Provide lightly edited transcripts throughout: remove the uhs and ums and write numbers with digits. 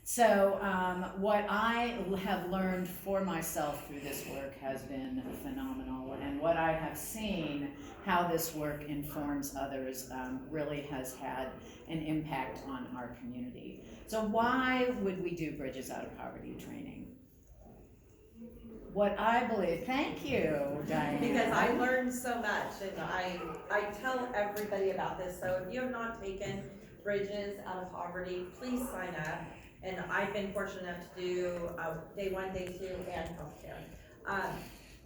So what I have learned for myself through this work has been phenomenal, and what I have seen, how this work informs others, really has had an impact on our community. So why would we do Bridges Out of Poverty training? What I believe, thank you, Diane. Because I learned so much, and I tell everybody about this. So if you have not taken Bridges Out of Poverty, please sign up. And I've been fortunate enough to do day 1, day 2, and healthcare.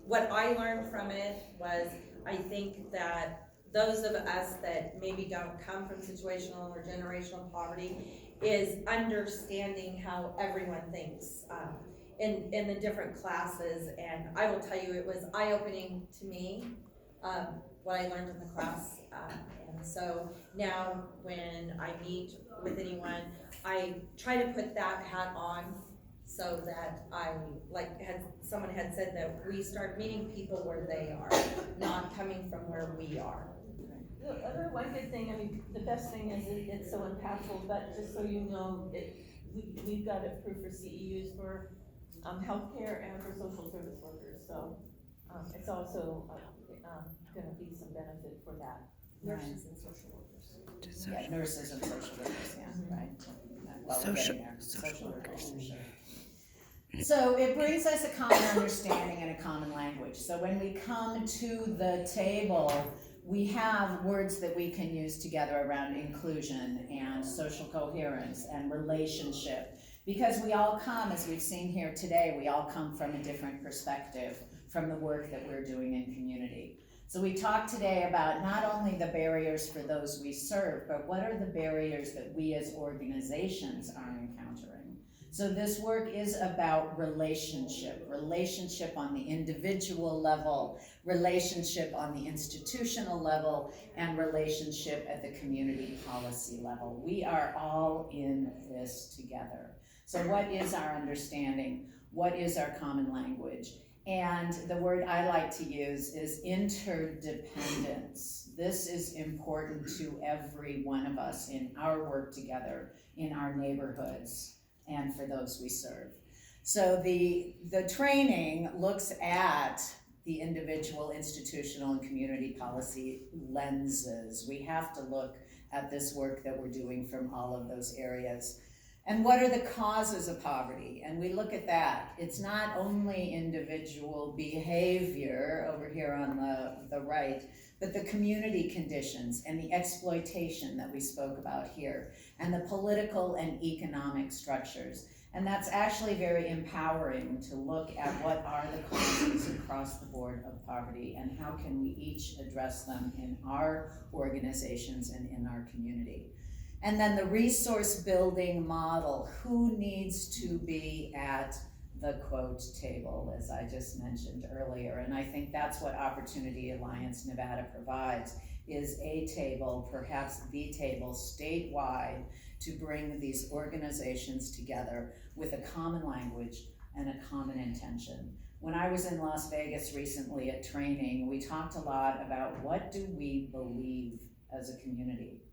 What I learned from it was, I think that those of us that maybe don't come from situational or generational poverty is understanding how everyone thinks. In the different classes, and I will tell you, it was eye-opening to me, what I learned in the class, and so now when I meet with anyone, I try to put that hat on, so that someone had said, that we start meeting people where they are, not coming from where we are. The other one good thing, I mean, the best thing is it's so impactful, but just so you know, we've got it approved for CEUs for healthcare and for social service workers, so it's also gonna be some benefit for that. Nurses and social workers. Yeah, nurses and social workers, yeah, right. Well, we're getting there. Social workers, for sure. So it brings us a common understanding and a common language. So when we come to the table, we have words that we can use together around inclusion and social coherence and relationship. Because we all come, as we've seen here today, we all come from a different perspective from the work that we're doing in community. So we talked today about not only the barriers for those we serve, but what are the barriers that we as organizations are encountering. So this work is about relationship on the individual level, relationship on the institutional level, and relationship at the community policy level. We are all in this together. So what is our understanding? What is our common language? And the word I like to use is interdependence. This is important to every one of us in our work together, in our neighborhoods, and for those we serve. So the training looks at the individual, institutional, and community policy lenses. We have to look at this work that we're doing from all of those areas. And what are the causes of poverty? And we look at that. It's not only individual behavior over here on the right, but the community conditions and the exploitation that we spoke about here, and the political and economic structures. And that's actually very empowering to look at what are the causes across the board of poverty and how can we each address them in our organizations and in our community. And then the resource building model, who needs to be at the quote table, as I just mentioned earlier. And I think that's what Opportunity Alliance Nevada provides, is a table, perhaps the table statewide, to bring these organizations together with a common language and a common intention. When I was in Las Vegas recently at training, we talked a lot about what do we believe as a community?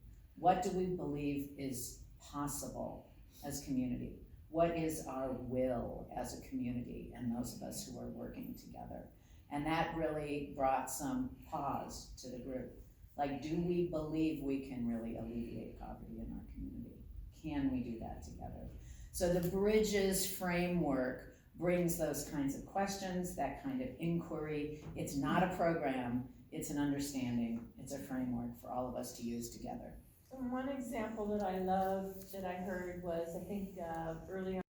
What do we believe is possible as community? What is our will as a community and those of us who are working together? And that really brought some pause to the group. Like, do we believe we can really alleviate poverty in our community? Can we do that together? So the Bridges framework brings those kinds of questions, that kind of inquiry. It's not a program, it's an understanding, it's a framework for all of us to use together. And one example that I love that I heard was, I think early on